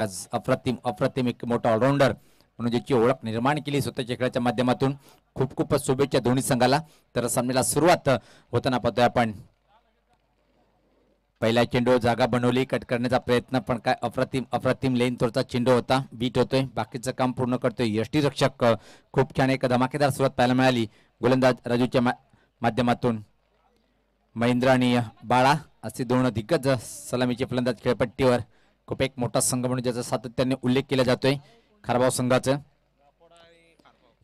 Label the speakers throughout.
Speaker 1: आज अप्रतिम अप्रतिम एक मोठा ऑलराऊंडर म्हणून ज्याची ओळख निर्माण केली स्वतःच्या खेळाच्या माध्यमातून खूप खूप शुभेच्छा दोन्ही संघाला। तर सामन्याला सुरुवात होताना पाहतोय आपण पहिला चेंडू जागा बनवली कट करण्याचा प्रयत्न पण काय अप्रतिम अप्रतिम लेन तोडचा चेंडू होता बीट होतोय बाकीचं काम पूर्ण करतोय यष्टीरक्षक खूप छान एक धमाकेदार सुरुवात पाहायला मिळाली गोलंदाज राजूच्या माध्यमातून महेंद्र आणि बाळा असे दोन दिग्गज सलामीचे फलंदाज खेळपट्टीवर खूप एक मोठा संघ म्हणून ज्याचा सातत्याने उल्लेख केला जातोय खारबाव संघाचं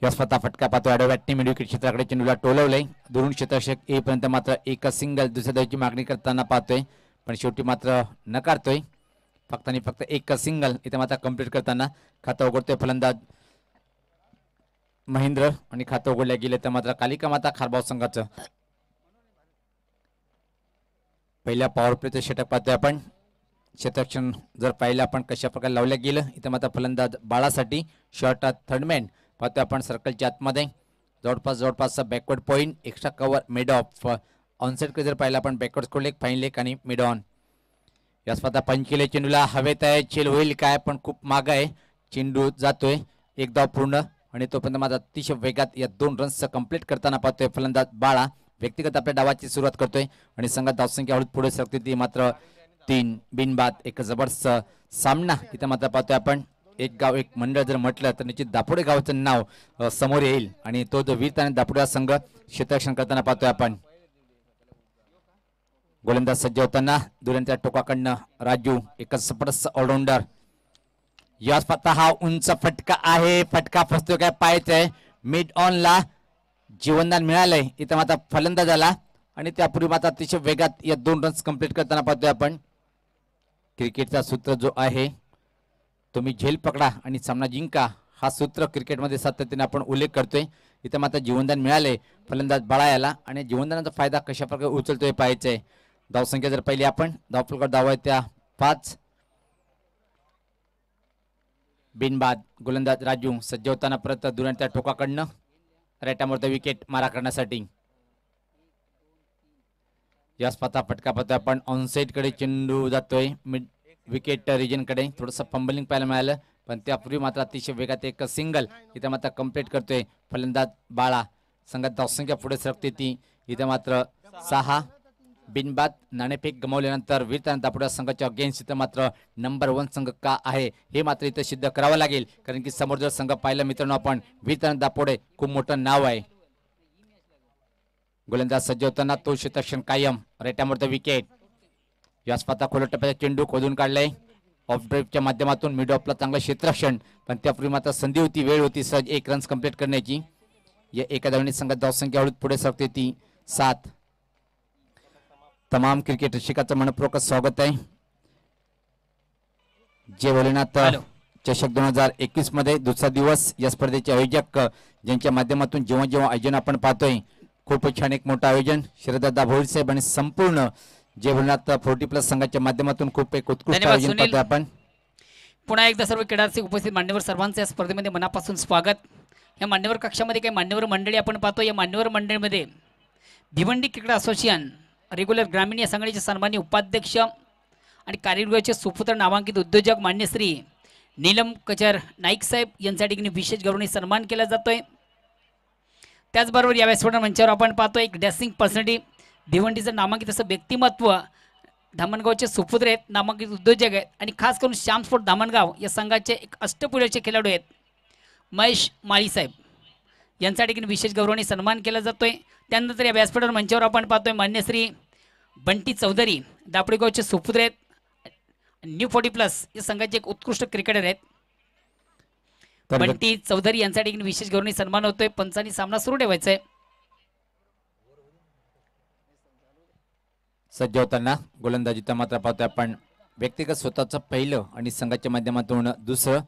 Speaker 1: या स्वतः फटका पाहतोय आडव्या बॅटने मिड विकेट क्षेत्राकडे चेंडूला टोलवलंय दुरून क्षेत्ररक्षक येईपर्यंत मात्र एक सिंगल दुसऱ्या धावची मागणी करताना पाहतोय पण शेवटी मात्र नकारतोय फक्त आणि फक्त एक सिंगल इथे मात्र कंप्लीट करताना खातं उघडतोय फलंदाज महेंद्र आणि खातं उघडल्या गेले तर मात्र कालिका माता खारबाव संघाचं पहिल्या पॉवर प्लेचं षटक पाहतोय आपण क्षेत्ररक्षण जर पाहिलं आपण कशा प्रकारे लावलं गेलं इथं मात्र फलंदाज बाळासाठी शॉर्ट थर्डमॅन पाहतोय आपण सर्कलच्या आतमध्ये जवळपास backward point extra cover mid off ऑनसेट जर पाहिलं आपण backward square leg fine leg आणि मिड ऑन या स्वतः पंच केले चेंडूला हवेत आहे चेल होईल काय पण खूप माग आहे चेंडू जातोय एक धाव पूर्ण आणि तोपर्यंत माझा अतिशय वेगात या 2 रन्स कंप्लीट करताना पाहतोय फलंदाज बाळा व्यक्तिगत आपल्या डावाची सुरुवात करतोय आणि संघात धावसंख्या हळूच पुढे सरकते ती मात्र 3 बिनबाद एक जबरदस्त सामना इथं मात्र पाहतोय आपण एक गाव एक मंडळ जर म्हटलं तर निश्चित दापोडे गावाचं नाव समोर येईल आणि तो जो वीर आणि दापोडे संघ क्षेत्ररक्षण करताना पाहतोय आपण गोलंदाज सज्ज होताना दुऱ्यांच्या टोकाकडनं राजू एक जबरदस्त ऑलराऊंडर या स्वतः हा उंच फटका आहे फटका फसतोय काय पाहायचंय मिड ऑन ला जीवनदान मिळालंय इथं मात्र फलंदाजाला आणि त्यापूर्वी मात्र अतिशय वेगात या 2 रन्स कंप्लीट करताना पाहतोय आपण क्रिकेटचा सूत्र जो आहे तुम्ही झेल पकडा आणि सामना जिंका हा सूत्र क्रिकेटमध्ये सातत्याने आपण उल्लेख करतोय इथं मात्र जीवनदान मिळाले फलंदाज बाळा याला आणि जीवनदानाचा फायदा कशा प्रकारे उचलतोय पाहायचंय धावसंख्या जर पाहिली आपण धावफलकावर धाव आहे त्या 5 बिनबाद गोलंदाज राजू सज्ज होताना परत दुरांच्या टोकाकडनं राईटामोर विकेट मारा करण्यासाठी या स्वतः फटका पाहतोय आपण ऑनसाइड कडे चेंडू जातोय मिड विकेट रिजन कडे थोडंसं फंबलिंग पाहायला मिळालं पण त्यापूर्वी मात्र अतिशय वेगात एक सिंगल इथं मात्र कंप्लीट करतोय फलंदाज बाळा संघात धावसंख्या पुढे सरकते ती इथं मात्र 6 बिनबाद नाणेफेक गमावल्यानंतर वीरतान दापोडा संघाच्या अगेन्स्ट इथं मात्र नंबर 1 संघ का आहे हे मात्र इथं सिद्ध करावं लागेल कारण की समोर जर संघ पाहिला मित्रांनो आपण वीरतान दापोडे खूप मोठं नाव आहे गोलंदाज सज्ज होताना तो क्षेत्ररक्षण कायम रेटामोर विकेट या स्वतः खोल टप्प्याचा चेंडू खोदून काढलाय ऑफ ड्राईव्हच्या माध्यमातून मिड ऑफला चांगलं क्षेत्ररक्षण पण त्यापूर्वी मात्र संधी होती वेळ होती सहज 1 रन्स कंप्लीट करण्याची या एका धावने संघात धावसंख्या हळूच पुढे सरकते ती 7 तमाम क्रिकेट रसिकांचं मनपूर्वक स्वागत आहे जे भोलेनाथ चषक 2021 मध्ये दुसरा दिवस या स्पर्धेचे आयोजक ज्यांच्या माध्यमातून जेव्हा जेव्हा आयोजन आपण पाहतोय खूप छान एक मोठं आयोजन श्रीदादा भोईर साहेब आणि संपूर्ण जे भोलेनाथ 40+ संघाच्या माध्यमातून खूप एक उत्कृष्ट आयोजन पाहतोय आपण
Speaker 2: पुन्हा एकदा सर्व क्रीडार्थी उपस्थित मान्यवर सर्वांचे या स्पर्धेमध्ये मनापासून स्वागत या मान्यवर कक्षामध्ये काही मान्यवर मंडळी आपण पाहतो या मान्यवर मंडळीमध्ये भिवंडी क्रिकेट असोसिएशन रेग्युलर ग्रामीण या संघटनेचे सन्माननीय उपाध्यक्ष आणि कार्यगृहाचे सुपुत्र नामांकित उद्योजक मान्य श्री नीलम कचर नाईक साहेब यांच्या ठिकाणी विशेष गौरवणी सन्मान केला जातोय त्याचबरोबर या व्यासपीठ मंचावर आपण पाहतो एक डॅसिंग पर्सनॅलिटी भिवंडीचं नामांकित असं व्यक्तिमत्व धामणगावचे सुपुत्र आहेत नामांकित उद्योजक आहेत आणि खास करून श्याम स्पोर्ट धामणगाव या संघाचे एक अष्टपुऱ्याचे खेळाडू आहेत महेश माळी साहेब यांच्या ठिकाणी विशेष गौरवणी सन्मान केला जातोय त्यानंतर या व्यासपीठावर मंचावर आपण पाहतोय मान्य श्री बंटी चौधरी दापडेगावचे सुपुत्र आहेत न्यू 40+ या संघाचे एक उत्कृष्ट क्रिकेटर आहेत बंटी चौधरी यांच्या ठिकाणी विशेष गौरवणी सन्मान होतोय पंचांनी सामना सुरू ठेवायचा आहे
Speaker 1: सज्ज होताना गोलंदाजीचा मात्र पाहतोय आपण व्यक्तिगत स्वतःचं पहिलं आणि संघाच्या माध्यमातून दुसरं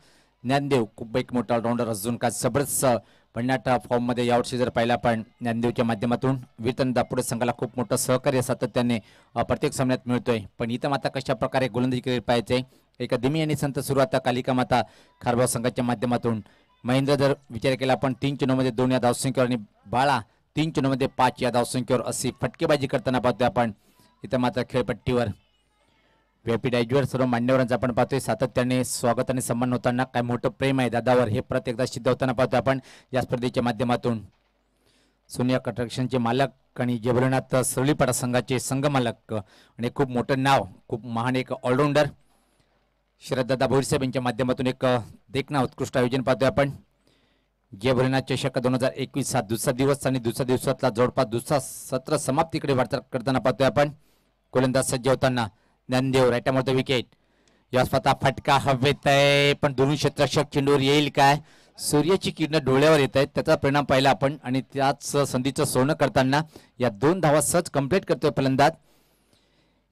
Speaker 1: ज्ञानदेव खूप एक मोठा ऑलराऊंडर अजून का जबरदस्त भन्नाट फॉर्म मध्ये यावर्षी जर पाहिला आपण ज्ञानदेवच्या माध्यमातून वीरतान दापोडे संघाला खूप मोठं सहकार्य सातत्याने प्रत्येक सामन्यात मिळतोय पण इथं माता कशा प्रकारे गोलंदाजी करीत पाहायचे एका धीमी आणि संत सुरुवात कालिका माता खारबाव संघाच्या माध्यमातून महेंद्र जर विचार केला आपण 3 चेंडूमध्ये 2 या धावसंख्येवर आणि बाळा 3 चेंडूमध्ये 5 या धावसंख्येवर अशी फटकेबाजी करताना पाहतोय आपण इथं मात्र खेळपट्टीवर व्यापीडाईजवर सर्व मान्यवरांचं आपण पाहतोय सातत्याने स्वागत आणि सन्मान होताना काय मोठं प्रेम आहे दादावर हे परत एकदा सिद्ध होताना पाहतोय आपण या स्पर्धेच्या माध्यमातून. सोनिया कन्स्ट्रक्शनचे मालक आणि जबरनाथ सरळीपाडा संघाचे संघ मालक आणि खूप मोठं नाव, खूप महान एक ऑलराऊंडर शरददादा भोईरसाहेब यांच्या माध्यमातून एक देखना उत्कृष्ट आयोजन पाहतोय आपण. जय भोलेनाथ चषक 2021 हा दुसरा दिवस आणि दुसऱ्या दिवसातला जवळपास दुसरा सत्र समाप्तीकडे वाटचाल करताना पाहतोय आपण. गोलंदाज सज्ज होताना ज्ञानदेव राईटामध्ये विकेट. या स्वतः फटका हवेत आहे पण दोन्ही क्षेत्ररक्षक चेंडूवर येईल काय. सूर्याची किरण डोळ्यावर येत आहेत त्याचा परिणाम पाहिला आपण आणि त्याच संधीचं सोनं करताना या 2 धावा सहज कंप्लीट करतोय फलंदाज.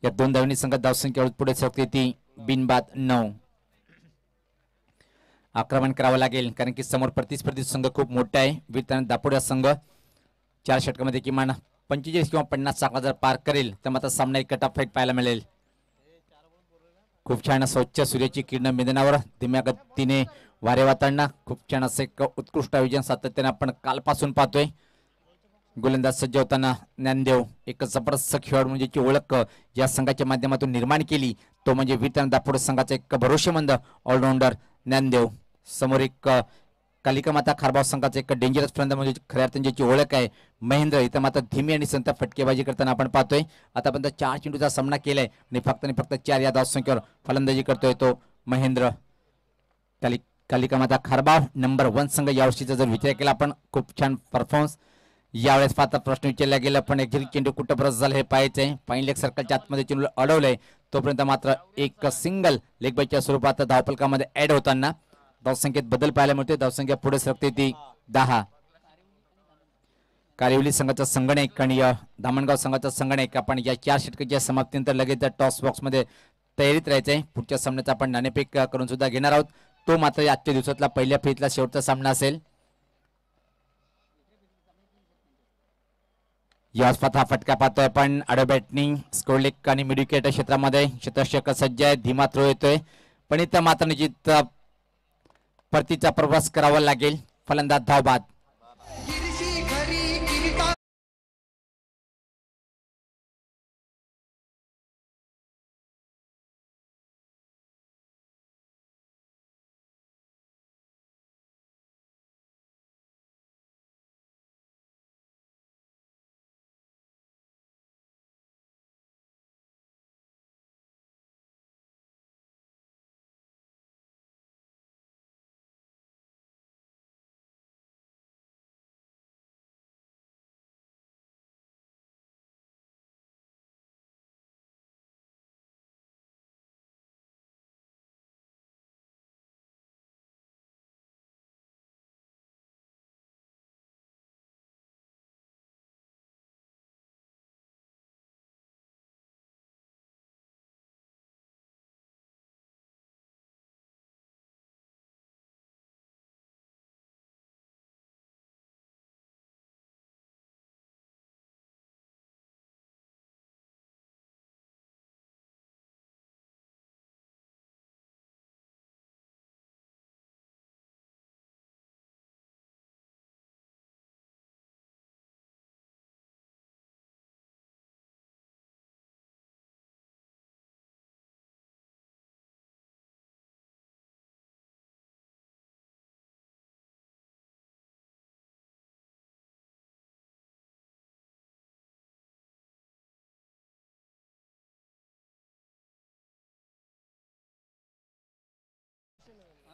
Speaker 1: या 2 धावांनी संघात धावसंख्या पुढे सरकते ती बिनबाद 9. आक्रमण करावं लागेल कारण की समोर प्रतिस्पर्धी संघ खूप मोठा आहे. विरताना दापोडा संघ 4 षटकामध्ये किमान 45 किंवा 50 साखळा जर पार करेल तर मात्र सामना एक कट ऑफ फाईट पाहायला मिळेल. खूप छान स्वच्छ सूर्याची किरण मैदानावर धीम्या गतीने वारे वाताना खूप छान असं एक उत्कृष्ट आयोजन सातत्याने आपण कालपासून पाहतोय. गोलंदाज सज्ज होताना ज्ञानदेव एक जबरदस्त खेळाडू म्हणजे ओळख या संघाच्या माध्यमातून निर्माण केली तो म्हणजे विरताना दापोडा संघाचा एक भरोसेमंद ऑलराऊंडर ज्ञानदेव. समोर एक कालिका माता खारबाव संघाचा एक डेंजरस फलंदाज म्हणजे खऱ्या अर्थाने ज्याची ओळख आहे महेंद्र. इथं मात्र धीमी आणि संत फटकेबाजी करताना आपण पाहतोय. आतापर्यंत 4 चेंडूचा सामना केलाय आणि फक्त 4 या धावसंख्येवर फलंदाजी करतोय तो महेंद्र. कालिका माता खारबाव नंबर 1 संघ यावर्षीचा जर विचार केला आपण खूप छान परफॉर्मन्स. यावेळेस पाहता प्रश्न विचारला गेला पण एक चेंडू कुठं परत झालं हे पाहायचंय. फाईन लेग सर्कलच्या आतमध्ये चेंडू अडवलंय तोपर्यंत मात्र एक सिंगल लेग बायच्या स्वरूपात धावफलकामध्ये ऍड होताना धावसंख्येत बदल पाहायला मिळते. धावसंख्या पुढे सरकते ती 10. कारिवली संघाचा संगणक आणि धामणगाव संघाचा संगणक आपण या 4 षटकाच्या समाप्तीनंतर लगेच टॉस बॉक्स मध्ये तयारीत राहायचंय. पुढच्या सामन्याचा आपण नाणेफेक करून सुद्धा घेणार आहोत. तो मात्र आजच्या दिवसातला पहिल्या फेरीतला शेवटचा सामना असेल. या स्वतः फटका पाहतोय आपण आडो बॅटिंग स्कोरलेक आणि मिडविकेट क्षेत्रामध्ये क्षेत्ररक्षक सज्ज आहे. धीमा थ्रो येतोय पण इथं मात्र निश्चित परतीचा प्रवास करावा लागेल. फलंदाज धावबाद.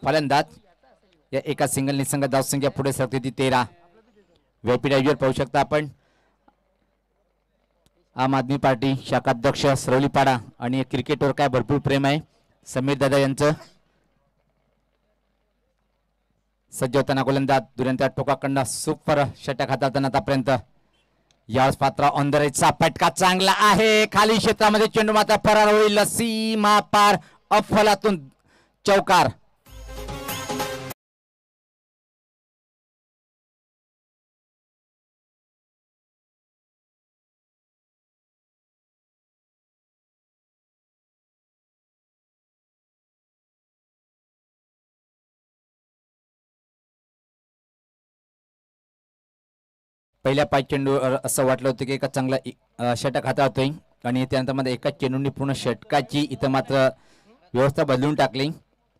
Speaker 1: फलंदाज या एका सिंगल निसंग धावसंख्या पुढे सरकते ती 13. व्यापीडाईजवर पाहू शकता आपण आम आदमी पार्टी शाखाध्यक्ष सरवलीपाडा आणि क्रिकेटवर काय भरपूर प्रेम आहे समीर दादा यांचं. सज्ज होताना गोलंदाज दुर्यंत टोकाकडनं सुपर षटक हाताळताना आतापर्यंत. यावेळेस पात्र ऑन द राईटचा फटका चांगला आहे. खाली क्षेत्रामध्ये चेंडू मात्र फरार होईल. सीमा पार अफलातून चौकार. पहिल्या 5 चेंडू असं वाटलं होतं की एका चांगला षटक हाताळतोय आणि त्यानंतर मध्ये एका चेंडूंनी पूर्ण षटकाची इथं मात्र व्यवस्था बदलून टाकली.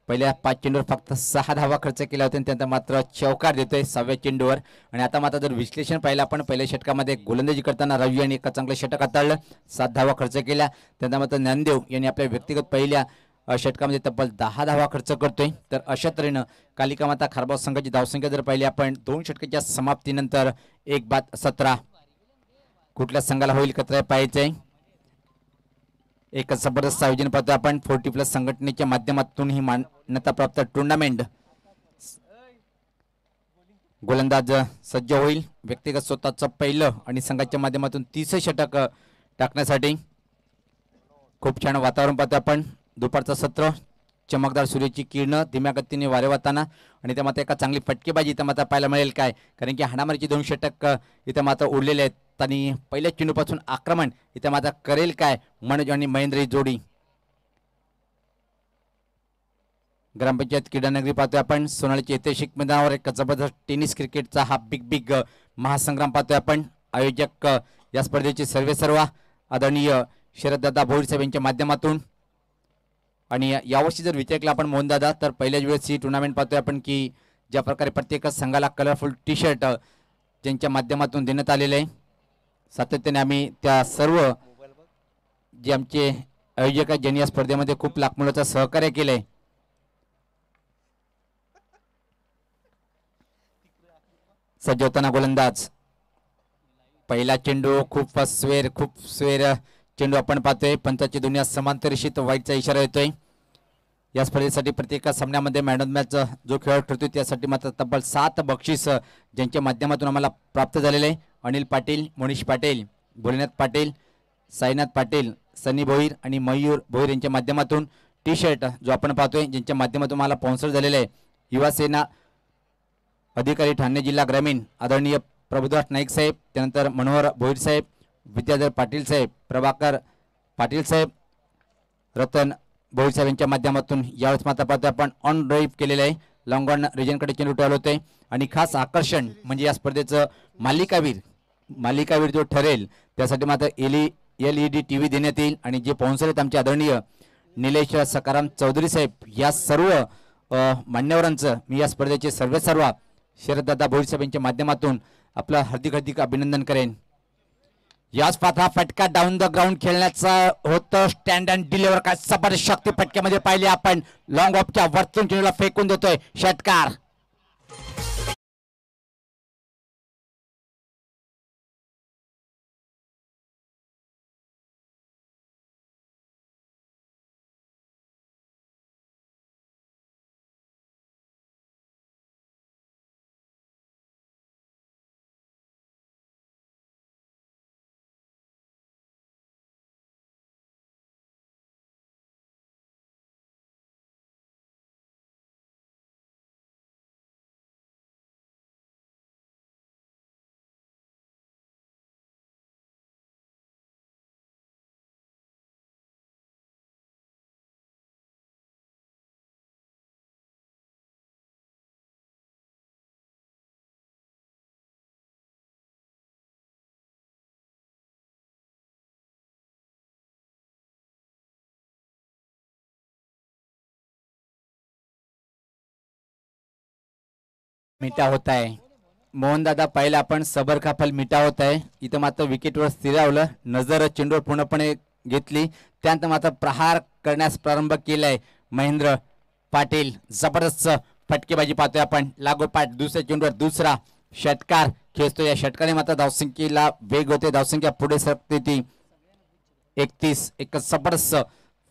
Speaker 1: पहिल्या 5 चेंडूवर फक्त 6 धावा खर्च केल्या होत्या आणि त्यानंतर मात्र चौकार देतोय 6व्या चेंडूवर. आणि आता मात्र जर विश्लेषण पाहिलं आपण पहिल्या षटकामध्ये गोलंदाजी करताना रवी यांनी एका चांगलं षटक हाताळलं, 7 धावा खर्च केल्या. त्यानंतर मात्र ज्ञानदेव यांनी आपल्या व्यक्तिगत पहिल्या षटकामध्ये तब्बल 10 धावा खर्च करतोय. तर अशा तऱ्हेनं कालिका माता खारबाव संघाची धावसंख्या जर पाहिली आपण 2 षटकाच्या समाप्तीनंतर 1-17. कुठल्या संघाला होईल कत्र पाहायचंय. एक जबरदस्त आयोजन पाहतो आपण 40+ संघटनेच्या माध्यमातून ही मान्यता प्राप्त टुर्नामेंट. गोलंदाज सज्ज होईल व्यक्तिगत स्वतःचं पहिलं आणि संघाच्या माध्यमातून 30 षटक टाकण्यासाठी. खूप छान वातावरण पाहतो आपण. दुपारचं सत्र, चमकदार सूर्याची किरणं धीम्या गतीने वारे वाहताना आणि त्या मात्र एका चांगली फटकेबाजी इथं मात्र पाहायला मिळेल काय, कारण की हाणामारीची 2 षटक इथं मात्र उडलेले आहेत. आणि पहिल्या चेंडूपासून आक्रमण इथं मात्र करेल काय मनोज आणि महेंद्र ही जोडी. ग्रामपंचायत क्रीडानगरी पाहतोय आपण. सोनालीच्या ऐतिहासिक मैदानावर एक जबरदस्त टेनिस क्रिकेटचा हा बिग महासंग्राम पाहतोय आपण. आयोजक या स्पर्धेचे सर्वेसर्वा आदरणीय शरददादा भोईरसाहेब यांच्या माध्यमातून. आणि यावर्षी जर विचार केला आपण मोहनदादा तर पहिल्याच वेळेस ही टुर्नामेंट पाहतोय आपण की ज्या प्रकारे प्रत्येक संघाला कलरफुल टी-शर्ट ज्यांच्या माध्यमातून देण्यात आलेले आहे. सातत्याने आम्ही त्या सर्व जे आमचे आयोजक आहेत ज्यांनी या स्पर्धेमध्ये खूप लाखमोलाचं सहकार्य केलंय. सज्ज होताना गोलंदाज. पहिला चेंडू खूप स्वेर चेंडू आपण पाहतोय. पंचाची दुनिया समांतरिषित वाईटचा इशारा येतोय. या स्पर्धेसाठी प्रत्येक सामन्यामध्ये मॅन ऑफ मॅच जो खेळ ठरतोय त्यासाठी मात्र तब्बल 7 बक्षीस ज्यांच्या माध्यमातून आम्हाला प्राप्त झालेले आहे. अनिल पाटील, मनीष पाटील, भोलेनाथ पाटील, साईनाथ पाटील, सनी भोईर आणि मयूर भोईर यांच्या माध्यमातून टी-शर्ट जो आपण पाहतोय ज्यांच्या माध्यमातून मला स्पॉन्सर झालेले आहे. युवा सेना अधिकारी ठाणे जिल्हा ग्रामीण आदरणीय प्रभुदास नाईक साहेब, त्यानंतर मनोहर भोईर साहेब, विद्याधर पाटील साहेब, प्रभाकर पाटील साहेब, रतन भोईर साहेब यांच्या माध्यमातून यावेळेस मात्र पाहतोय आपण ऑन ड्राईव्ह केलेलं आहे. लॉंग ऑन रिजनकडे चेंडू ठेवले होते. आणि खास आकर्षण म्हणजे या स्पर्धेचं मालिकावीर जो ठरेल त्यासाठी मात्र LED TV देण्यात येईल. आणि जे स्पॉन्सर आहेत आमचे आदरणीय निलेश सकाराम चौधरी साहेब, या सर्व मान्यवरांचं मी या स्पर्धेचे सर्वेसर्वा शरददादा भोईर साहेब यांच्या माध्यमातून आपलं हार्दिक अभिनंदन करेन. याच पाथा फटका डाऊन द ग्राउंड खेळण्याचा होतं. स्टँड अँड डिलिव्हर काय जबरदस्त शक्ती फटक्यामध्ये पाहिले आपण. लॉंग ऑफच्या वरतून चेंडूला फेकून देतोय षटकार. मिटा होत आहे. मोहनदादा पहिला आपण सबर खाफल मिटा होत आहे. इथं मात्र विकेटवर स्थिरावलं, नजर चेंडूवर पूर्णपणे घेतली, त्यानंतर मात्र प्रहार करण्यास प्रारंभ केलाय महेंद्र पाटील. जबरदस्त फटकेबाजी पाहतोय आपण. लागोपाठ दुसऱ्या चेंडूवर दुसरा षटकार खेचतो. या षटकाने मात्र धावसंख्येला वेग होते, धावसंख्या पुढे सरकते ती 31. एक जबरदस्त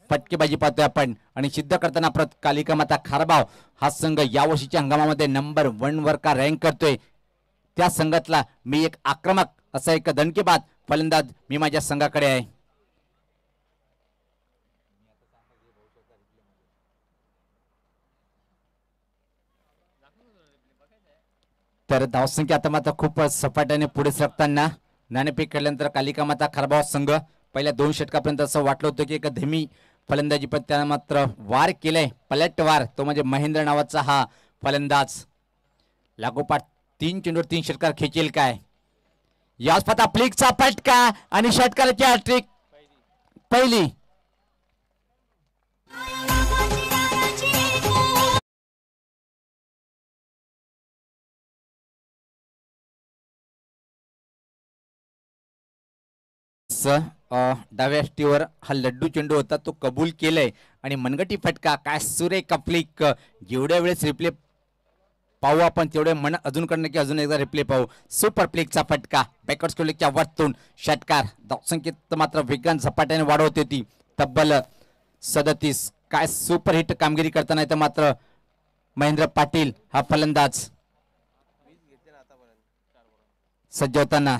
Speaker 1: फटकेबाजी पाहतोय आपण. आणि सिद्ध करताना परत कालिका माता खारबाव हा संघ यावर्षीच्या हंगामामध्ये नंबर 1 वर का रँक करतोय. त्या संघातला मी एक आक्रमक असा एक दणकेबाज फलंदाज मी माझ्या संघाकडे आहे. तर धावसंख्या आता मात्र खूप सपाट्याने पुढे सरकताना नाणेफेक केल्यानंतर कालिका माता खारबाव संघ पहिल्या 2 षटकापर्यंत असं वाटलं होतं की एक धीमी फलंदाजी, पण त्यानं मात्र वार केलंय, पलट वार, तो म्हणजे महेंद्र नावाचा हा फलंदाज. लागोपाठ 3 चेंडूवर 3 षटकार खेचेल काय. याच पता फ्लिकचा फटका आणि षटकाराची हॅट्रिक. पहिली डाव्या ष्टीवर हा लड्डू चेंडू होता तो कबूल केलाय आणि मनगटी फटका काय सुरेख फ्लिक जेवढ्या वेळेस रिप्ले पाहू आपण तेवढे मन अजून कडनं की अजून एकदा रिप्ले पाहू सुपर फ्लिकचा फटका बॅकवर्ड स्कोलिकच्या वरतून षटकार धावसंख्येत मात्र वेगान झपाट्याने वाढवते ती तब्बल 37 काय सुपर हिट कामगिरी करताना तर मात्र महेंद्र पाटील हा फलंदाज सज्ज होताना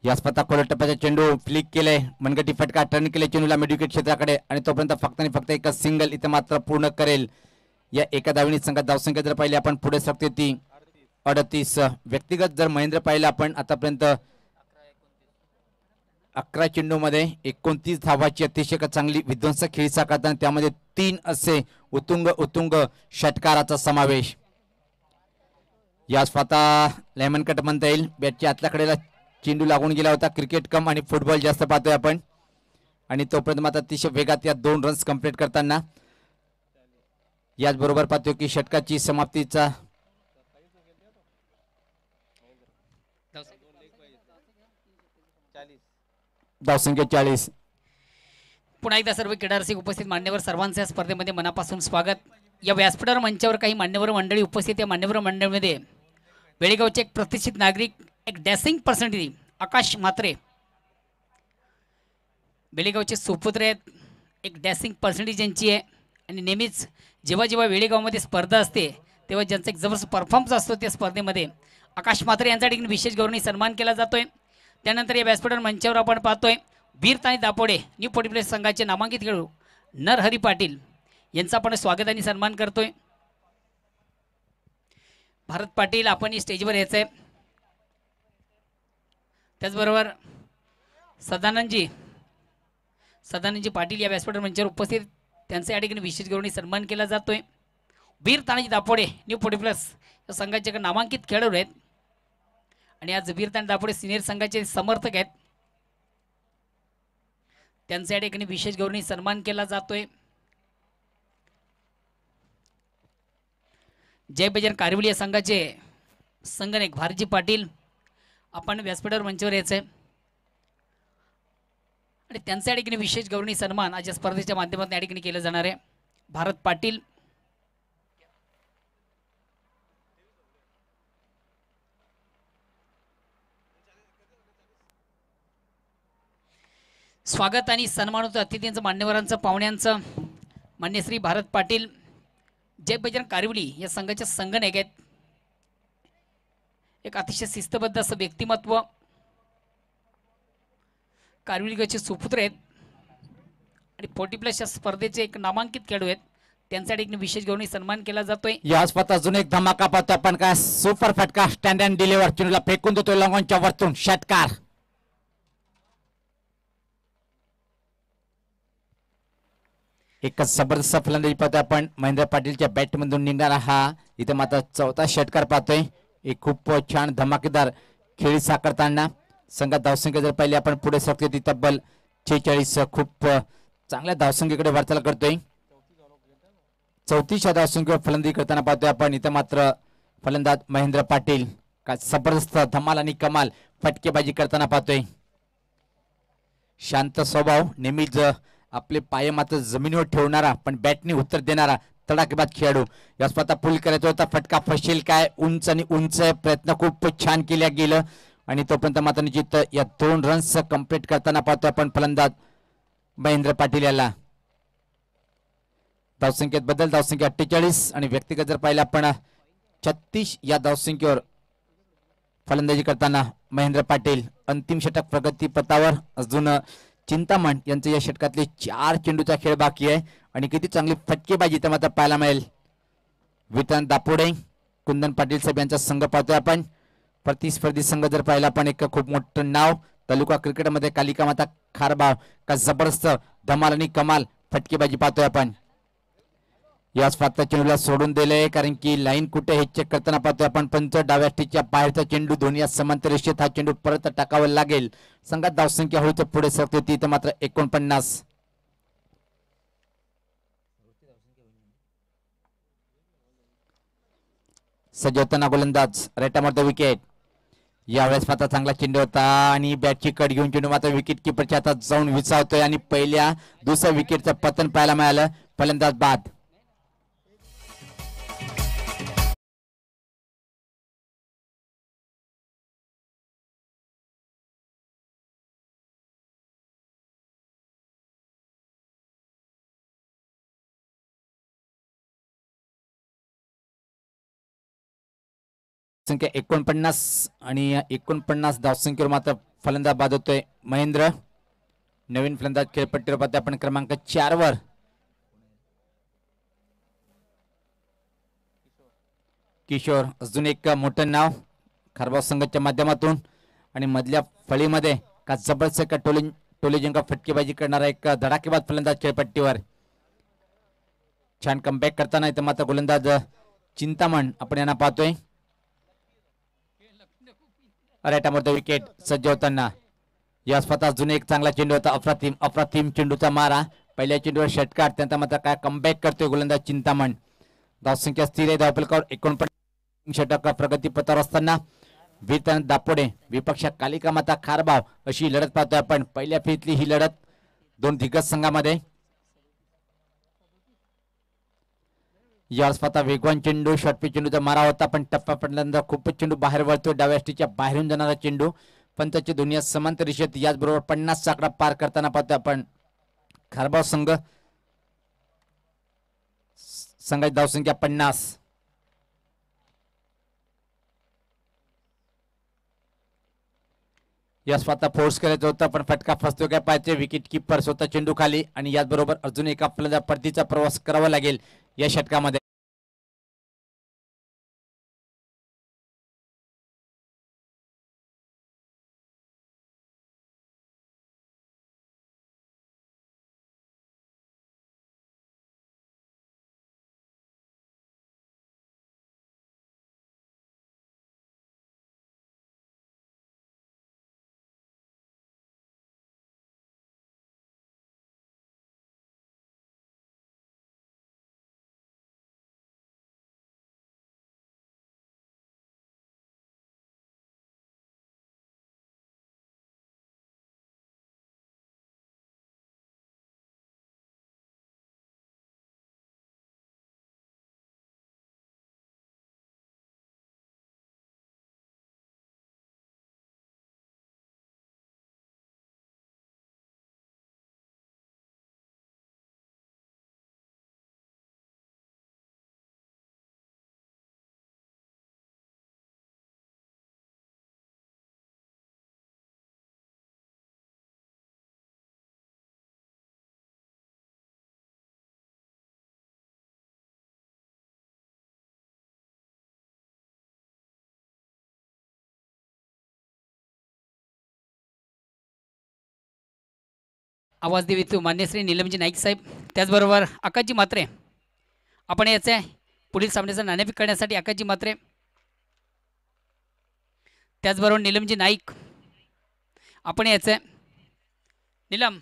Speaker 1: या स्पर्धा खोल टप्प्याचा चेंडू फ्लिक केले मनगटी फटका टर्न केले चेंडूला मिडविकेट क्षेत्राकडे आणि तोपर्यंत फक्त आणि फक्त एकच सिंगल इथे मात्र पूर्ण करेल या एका धावणी संघात धावसंख्या जर पाहिली आपण पुढे सरकते ती 38 व्यक्तिगत जर महेंद्र पाहिलं आपण आतापर्यंत 11 चेंडू मध्ये 29 धावाची अतिशय चांगली विध्वंसक खेळी साकारताना त्यामध्ये 3 असे उत्तुंग षटकाराचा समावेश या स्वतः लेमन कट म्हणता येईल बॅटच्या आतल्या कडेला चेंडू लागून गेला होता क्रिकेट कम आणि फुटबॉल जास्त पाहतोय आपण आणि तोपर्यंत मात्र अतिशय वेगात या 2 रन्स कंप्लीट करताना याचबरोबर पाहतोय की षटकाची समाप्तीचा धावसंख्या 40
Speaker 2: पुन्हा एकदा सर्व क्रीडा रसिक उपस्थित मान्यवर सर्वांचे स्पर्धेमध्ये मनापासून स्वागत या व्यासपीठावर मंचावर काही मान्यवर मंडळी उपस्थित या मान्यवर मंडळीमध्ये बेळगावचे एक प्रतिष्ठित नागरिक एक डॅसिंग पर्सनॅलिटी आकाश म्हात्रे बेळगावचे सुपुत्र आहेत एक डॅसिंग पर्सनॅलिटी ज्यांची आहे आणि नेहमीच जेव्हा जेव्हा वेळेगावमध्ये स्पर्धा असते तेव्हा ज्यांचा एक जबरदस्त परफॉर्मन्स असतो त्या स्पर्धेमध्ये आकाश म्हात्रे यांचा ठिकाणी विशेष गौरवणी सन्मान केला जातोय त्यानंतर या व्यासपीठावर मंचावर आपण पाहतोय वीर तानी दापोडे न्यू पोटी संघाचे नामांकित खेळाडू नरहरी पाटील यांचा आपण स्वागत आणि सन्मान करतोय भारत पाटील आपण स्टेजवर यायचं आहे त्याचबरोबर सदानंदजी पाटील या व्यासपीठावर मंचावर उपस्थित त्यांचा या ठिकाणी विशेष गौरवणी सन्मान केला जातोय वीर तानाजी दापोडे न्यू पोटी प्लस या संघाचे नामांकित खेळाडू आहेत आणि आज वीर तानाजी दापोडे सिनियर संघाचे समर्थक आहेत त्यांचा या ठिकाणी विशेष गौरवणी सन्मान केला जातोय जय बजरंग कारविली या संघाचे संघनायक भारतजी पाटील आपण व्यासपीठावर मंचावर यायचं आहे आणि त्यांच्या या ठिकाणी विशेष गौरवणी सन्मान आज या स्पर्धेच्या माध्यमातून या ठिकाणी केलं जाणार आहे भारत पाटील स्वागत आणि सन्मान होतं अतिथींचं मान्यवरांचं पाहुण्यांचं मान्य श्री भारत पाटील जय बजरंग कारविली या संघाचे संघनायक आहेत एक अतिशय शिस्तबद्ध असं व्यक्तिमत्व कारविली गावचे सुपुत्र आहेत आणि 40 प्लस या स्पर्धेचे एक नामांकित खेळाडू आहेत त्यांचा ठिकाणी विशेष गौरवणी सन्मान केला जातोय
Speaker 1: या स्पर्धा अजून एक धमाका पाहतो आपण काय सुपर फटका स्टँड अँड डिलिव्हर चेंडूला फेकून देतोय लॉंगॉनच्या वरतून षटकार एक जबरदस्त फलंदाजी पाहतोय आपण महेंद्र पाटीलच्या बॅट मधून निघणारा हा इथे मात्र चौथा षटकार पाहतोय एक खूप छान धमाकेदार खेळी साकारताना संघात धावसंख्या जर पाहिली आपण पुढे सरकते ती तब्बल 46 खूप चांगल्या धावसंख्येकडे वाटचाल करतोय 34 धावसंख्येवर फलंदाजी करताना पाहतोय आपण इथे मात्र फलंदाज महेंद्र पाटील का जबरदस्त धमाल आणि कमाल फटकेबाजी करताना पाहतोय शांत स्वभाव नेहमीच आपले पाय मात्र जमिनीवर ठेवणारा पण बॅटने उत्तर देणारा तडाखेबाज खेळाडू या स्पर्धा पूल करायचा होता फटका फसेल काय उंच आणि उंच प्रयत्न खूप छान केल्या गेलं आणि तोपर्यंत मात्र निश्चित या 2 रन्स कंप्लीट करताना पाहतो आपण फलंदाज महेंद्र पाटील याला धावसंख्येत बदल धावसंख्या 48 आणि व्यक्तिगत जर पाहिलं आपण 36 या धावसंख्येवर फलंदाजी करताना महेंद्र पाटील अंतिम षटक प्रगती पथावर अजून चिंतामण यांचं या षटकातले 4 चेंडूचा खेळ बाकी आहे आणि किती चांगली फटकेबाजी तर मात्र पाहायला मिळेल वितन दापोडे कुंदन पाटील साहेब यांचा संघ पाहतोय आपण प्रतिस्पर्धी संघ जर पाहिला आपण एक खूप मोठं नाव तालुका क्रिकेटमध्ये कालिका माता खारबाव का जबरदस्त धमाल आणि कमाल फटकेबाजी पाहतोय आपण या स्वतः चेंडूला सोडून दिले कारण की लाईन कुठे हे चेक करताना पाहतोय आपण. पंच डाव्या टीच्या बाहेरचा चेंडू दोन्ही समांतर रेषेत हा चेंडू परत टाकावा लागेल. संघात धावसंख्या हळूच पुढे सरकते होती इथं मात्र 49. सजवताना गोलंदाज रेटामध्ये विकेट. यावेळेस मात्र चांगला चेंडू होता आणि बॅटची कट घेऊन चेंडू मात्र विकेट किपरच्या हातात जाऊन विसावतोय आणि पहिल्या दुसऱ्या विकेटचं पतन पाहायला मिळालं. फलंदाज बाद. संख्या 49 आणि 49 धावसंख्येवर मात्र फलंदाज बाद होतोय महेंद्र. नवीन फलंदाज खेळपट्टीवर पाहते आपण क्रमांक 4 वर. किशोर अजून एक मोठं नाव खारबाव संघाच्या माध्यमातून आणि मधल्या फळीमध्ये का जबरदस्त टोलेजिंका फटकेबाजी करणारा एक धडाकेबाज फलंदाज खेळपट्टीवर. छान कमबॅक करताना इथं मात्र गोलंदाज चिंतामण आपण यांना पाहतोय. राईटामध्ये विकेट सज्ज होताना या स्वतः अजून एक चांगला चेंडू होता. अफरातीम चेंडूचा मारा. पहिल्या चेंडूवर षटकार त्यानंतर मात्र काय कमबॅक करतोय गोलंदाज चिंतामण. धावसंख्या स्थिर आहे धावफलकावर 49 षटक प्रगती पथावर असताना वेतन दापोडे विपक्ष कालिका माता खारबाव अशी लढत पाहतोय आपण. पहिल्या फेरीतली ही लढत दोन दिग्गज संघामध्ये. या स्वतः वेगवान चेंडू शॉर्टपी चेंडूचा मारा होता पण टप्पा पडल्यानंतर खूपच चेंडू बाहेर वळतो. डाव्या टीच्या बाहेरून जाणारा चेंडू पंचाची दुनिया समांतर रेषेत याचबरोबर 50 आकडा पार करताना पाहतोय आपण. खारबाव संघाची धावसंख्या 50. या स्वतः फोर्स करायचं होतं पण फटका फसतो काय पाहिजे. विकेट किपर स्वतः चेंडू खाली आणि याचबरोबर अजून एका आपल्याला परतीचा प्रवास करावा लागेल या षटकामध्ये.
Speaker 2: आवाज देवी मान्य श्री नीलमजी नाईक साहेब. त्याचबरोबर आकाशजी म्हात्रे आपण याचे पुढील सामन्याचं नाणेफेक करण्यासाठी आकाशजी म्हात्रे त्याचबरोबर नीलमजी नाईक आपण याचे नीलम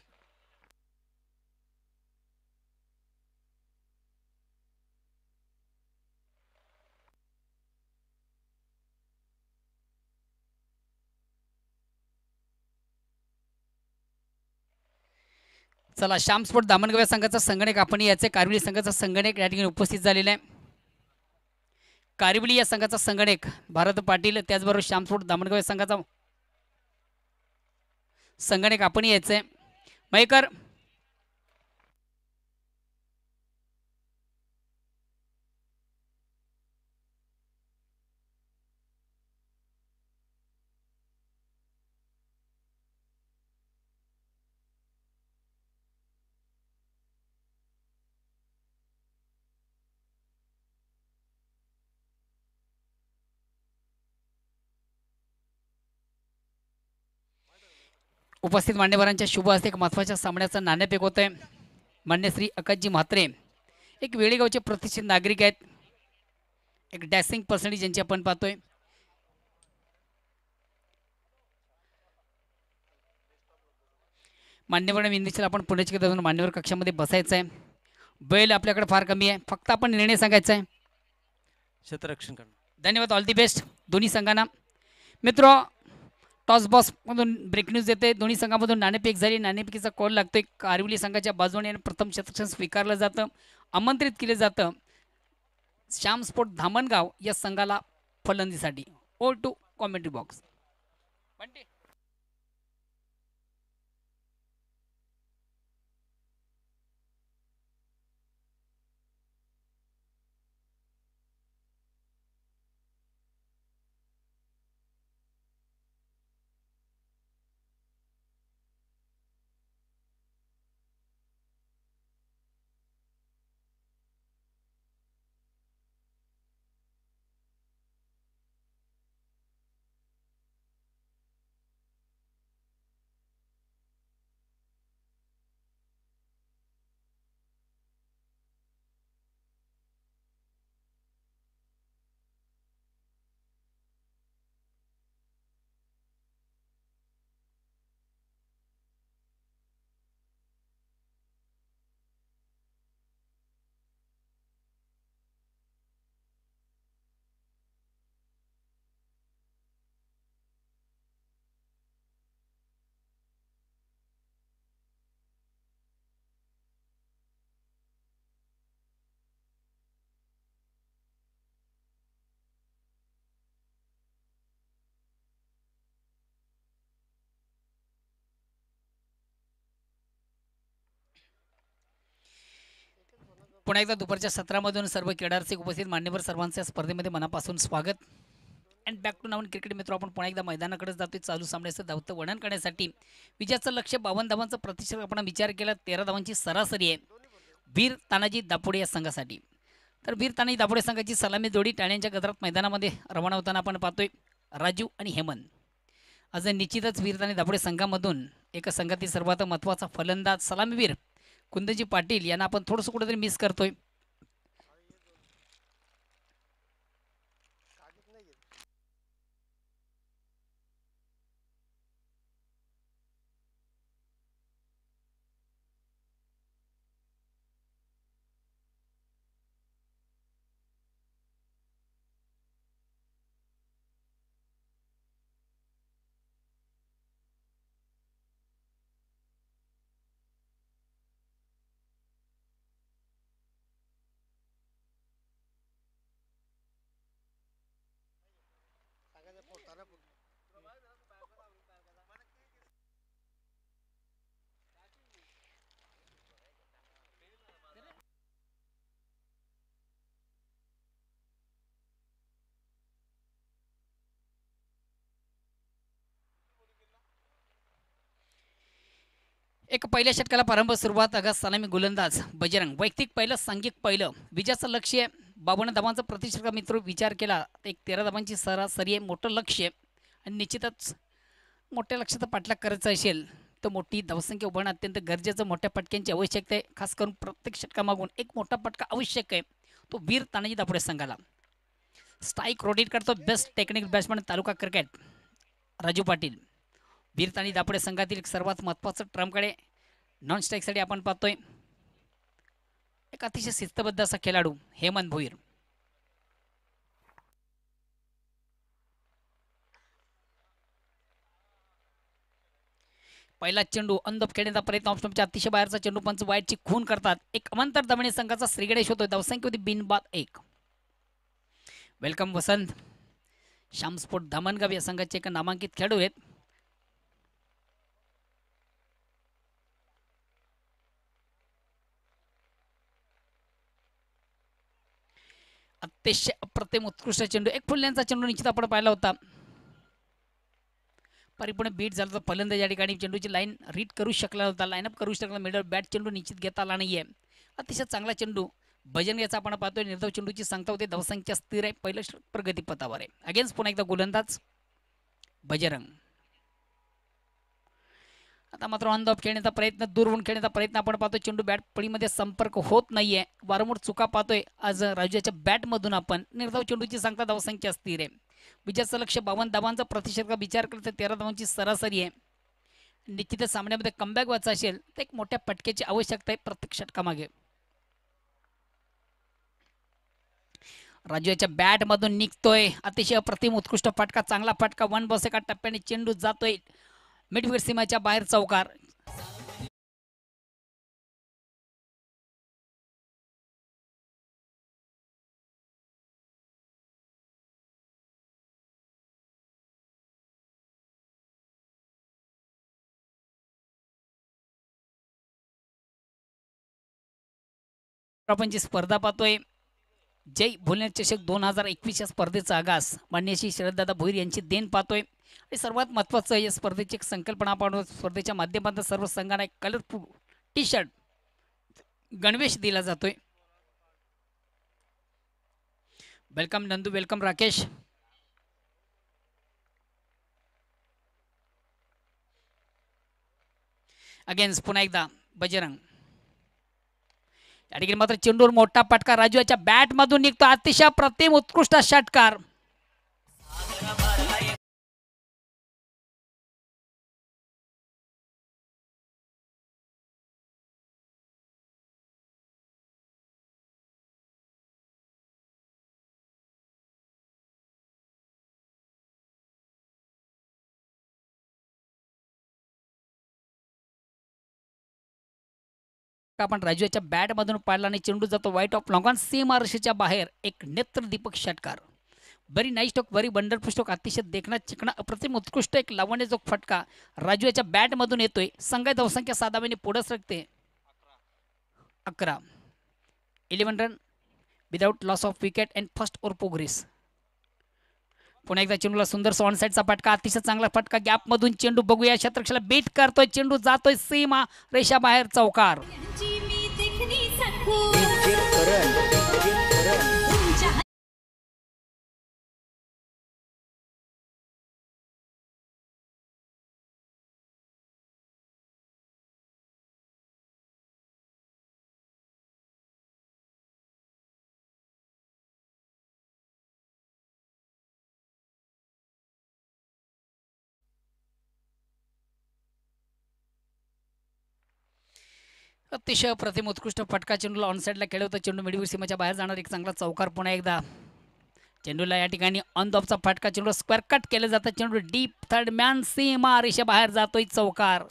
Speaker 2: चला. श्याम स्पोर्ट दामणगाव संघाचा संगणक आपण याचे कारविली संघाचा संगणक या ठिकाणी उपस्थित झालेला आहे. कारविली या संघाचा संगणक भारत पाटील त्याचबरोबर श्याम स्पोर्ट दामणगाव संघाचा संगणक आपण याचे मयेकर उपस्थित मान्यवरांच्या शुभ हस्ते एक महत्त्वाच्या सामन्याचं नाणेफेक होत आहे. मान्य श्री आकाशजी म्हात्रे एक वेळेगावचे प्रतिष्ठित नागरिक आहेत, एक डॅसिंग पर्सेंटेज ज्यांची आपण पाहतोय. मान्यवर विंदीला आपण पुण्याच्या जाऊन मान्यवर कक्षामध्ये बसायचं आहे. बैल आपल्याकडे फार कमी आहे, फक्त आपण निर्णय सांगायचा आहे.
Speaker 3: क्षेत्ररक्षण करणं.
Speaker 2: धन्यवाद, ऑल दी बेस्ट दोन्ही संघांना. मित्र, टॉस बॉक्समधून ब्रेक न्यूज येते. दोन्ही संघामधून नाणेफेक झाली. नाणेफेकीचा कॉल लागतोय. कारिवली संघाच्या बाजूने प्रथम क्षेत्ररक्षण स्वीकारलं जातं, आमंत्रित केलं जातं श्याम स्पोर्ट धामणगाव या संघाला फलंदाजीसाठी. ओ टू कॉमेंट्री बॉक्स. पुन्हा एकदा दुपारच्या सत्रामधून सर्व क्रीडारसिक उपस्थित मान्यवर सर्वांच्या स्पर्धेमध्ये मनापासून स्वागत. अँड बॅक टू नाऊन क्रिकेट मित्र, आपण पुन्हा एकदा मैदानाकडे जातोय. चालू सामन्याचं धावतं वर्णन करण्यासाठी. विजयाचं लक्ष 52 धावांचं प्रतिशत आपण विचार केला. 13 धावांची सरासरी आहे वीर तानाजी दापोडे या संघासाठी. तर वीर तानाजी दापोडे संघाची सलामी जोडी टाळ्यांच्या गजरात मैदानामध्ये रवाना होताना आपण पाहतोय. राजू आणि हेमंत. आज निश्चितच वीर तानाजी दापोडे संघामधून एका संघातील सर्वात महत्त्वाचा फलंदाज सलामीवीर कुंदजी पाटील यांना आपण थोडंसं कुठेतरी मिस करतोय. एक पहिल्या षटकाला प्रारंभ सुरुवात. अगस्त सलामी गोलंदाज बजरंग. वैयक्तिक पहिलं, सांघिक पहिलं. विजयाचं लक्ष्य 52 धावांचा प्रतिशत मित्र विचार केला. एक 13 धावांची सरासरी आहे. मोठं लक्ष्य आणि निश्चितच मोठ्या लक्ष्याचा पाठलाग करायचा असेल तर मोठी धावसंख्या उभारणं अत्यंत गरजेचं. मोठ्या पटक्यांची आवश्यकता आहे. खास करून प्रत्येक षटकामागून एक मोठा पटका आवश्यक आहे. तो वीर तानाजी दापोडे संघाला. स्ट्राईक रोटेट करतो बेस्ट टेक्निकल बॅट्समन तालुका क्रिकेट राजू पाटील. वीर तानाजी दापोडे संघातील एक सर्वात महत्त्वाचं ट्रम्पकडे नॉन स्ट्राईकसाठी आपण पाहतोय एक अतिशय शिस्तबद्ध असा खेळाडू हेमंत भोईर. पहिला चेंडू अंदप खेळण्याचा प्रयत्न ऑप्शनच्या अतिशय बाहेरचा चेंडू पंच वाईटची खून करतात. एक अमांतर दमणे संघाचा श्रीगणेश होतोय. धावसंख्या होती बिनबाद 1. वेलकम वसंत. श्याम स्पोर्ट धामणगाव या संघाचे एक नामांकित खेळाडू आहेत. अतिशय अप्रतिम उत्कृष्ट चेंडू. एक फुल्यांचा चेंडू निश्चित आपण पाहिला होता. परिपूर्ण बीट झाला तर फलंदाज या ठिकाणी चेंडूची लाईन रीड करू शकला होता. लाईनअप करू शकला. मिडल बॅट चेंडू निश्चित घेता आला नाहीये. अतिशय चांगला चेंडू भजन याचा आपण पाहतोय. निर्धाव चेंडूची सांगता होते. धावसंख्या स्थिर आहे. पहिलं प्रगतीपथावर आहे. अगेन्स्ट पुन्हा एकदा गोलंदाज बजरंग. आता मात्र ऑन द ऑफ खेळण्याचा प्रयत्न, दूरवरून खेळण्याचा प्रयत्न आपण पाहतोय. चेंडू बॅट पळीमध्ये संपर्क होत नाहीये. वारंवार चुका पाहतोय आज राजूच्या बॅटमधून आपण. निर्धाव चेंडूची सांगता धावसंख्या स्थिर आहे. विजयाचं लक्ष 52 धावांचा प्रतिशत विचार करता 13 धावांची सरासरी आहे. निश्चितच सामन्यामध्ये कमबॅक व्हायचा असेल तर एक मोठ्या फटक्याची आवश्यकता आहे प्रत्येक षटकामागे. राजू याच्या बॅट मधून निघतोय अतिशय अप्रतिम उत्कृष्ट फटका, चांगला फटका. वन बॉस एका टप्प्याने चेंडू जातोय मिडविकेट सीमाच्या बाहेर चौकार. आपण जी स्पर्धा पाहतोय जय भोलेनाथ चषक 2021 या स्पर्धेचा आगास मान्यश्री शरददादा भोईर यांची देण पाहतोय. आणि सर्वात महत्त्वाचं या स्पर्धेची एक संकल्पना आपण स्पर्धेच्या माध्यमातून सर्व संघांना एक कलरफुल टी शर्ट गणवेश दिला जातोय. Welcome Nandu, welcome Rakesh. Against पुन्हा एकदा बजरंग. या ठिकाणी मात्र चेंडूवर मोठा फटका राजू याच्या बॅट मधून निघतो. अतिशय प्रतिम उत्कृष्ट षटकार. आपण राजू याच्या बॅट मधून पाडला आणि चेंडू जातो वाईट ऑफ लॉंग ऑन सीमारेषेच्या बाहेर. एक नेत्रदीपक षटकार. बरी नाईस स्टोक, बरी बंडलफुल स्टोक. अतिशय देखणा चिकणा अप्रतिम उत्कृष्ट एक लावण्याजोग फटका राजू याच्या बॅट मधून येतोय. संघ धावसंख्या 7 धावांनी पुढे सरकते. 11 run without loss of wicket and first over progress. पुन्हा एकदा चेंडूला सुंदर ऑन साईडचा फटका, अतिशय चांगला फटका. गॅप मधून चेंडू बघूया, क्षेत्ररक्षणाला बीट करतोय. चेंडू जातोय सीमा रेषा बाहेर चौकार. अतिशय प्रतिम उत्कृष्ट फटका. चेंडूला ऑन साईडला खेळलं होतं. चेंडू मिडविकेट सीमाच्या बाहेर जाणार. एक चांगला चौकार. पुन्हा एकदा चेंडूला या ठिकाणी ऑन द ऑफचा फटका. चेंडू स्क्वेअर कट केलं जातं. चेंडू डीप थर्ड मॅन सीमा रेषा बाहेर जातोय चौकार.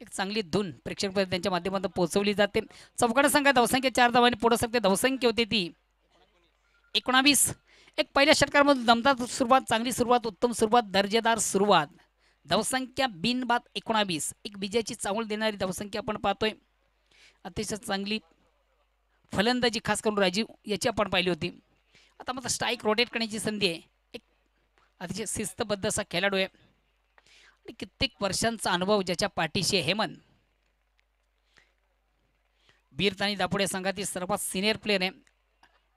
Speaker 2: एक चांगली धून प्रेक्षक त्यांच्या माध्यमातून पोहोचवली जाते. चौकार संघात धावसंख्या 4 धावांनी पुढे सरकते. धावसंख्या होती ती 19. एक पहिल्या षटकारामध्ये दमदार सुरुवात, चांगली सुरुवात, उत्तम सुरुवात, दर्जेदार सुरुवात. धावसंख्या बिनबाद 19. एक विजयाची चाहूल देणारी धावसंख्या आपण पाहतोय. अतिशय चांगली फलंदाजी खास करून राजीव याची आपण पाहिली होती. आता मात्र स्ट्राईक रोटेट करण्याची संधी आहे. एक अतिशय शिस्तबद्ध असा खेळाडू आहे. कित्येक वर्षांचा अनुभव ज्याच्या पाठीशी आहे. हेमंत बीरतानी दापोडे संघातील सर्वात सिनियर प्लेयर आहे.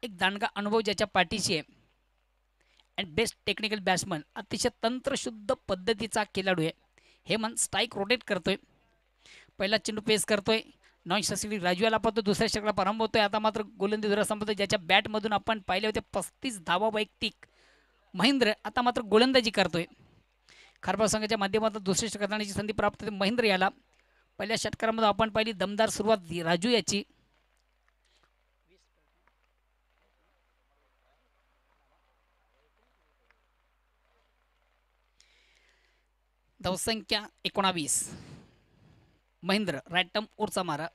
Speaker 2: एक दांडगा अनुभव ज्याच्या पाठीशी आहे. And best technical batsman. अतिशय तंत्रशुद्ध पद्धतीचा खेळाडू आहे. हेमंत स्ट्राईक रोटेट करतोय. पहिला चेंडू पेस करतोय. नॉन ससिडी राजूला पाहतो. दुसऱ्या षटकाला प्रारंभ होतोय. आता मात्र गोलंदाजी धुरा संपतोय. ज्याच्या बॅटमधून आपण पाहिले होते 35 धावा वैयक्तिक महेंद्र आता मात्र गोलंदाजी करतोय. खारबाग संघाच्या माध्यमातून दुसऱ्या षटकाची संधी प्राप्त होते महेंद्र याला. पहिल्या षटकारामध्ये आपण पाहिली दमदार सुरुवात राजू याची. धावसंख्या 19. महेंद्र राईट ओरचा मारा.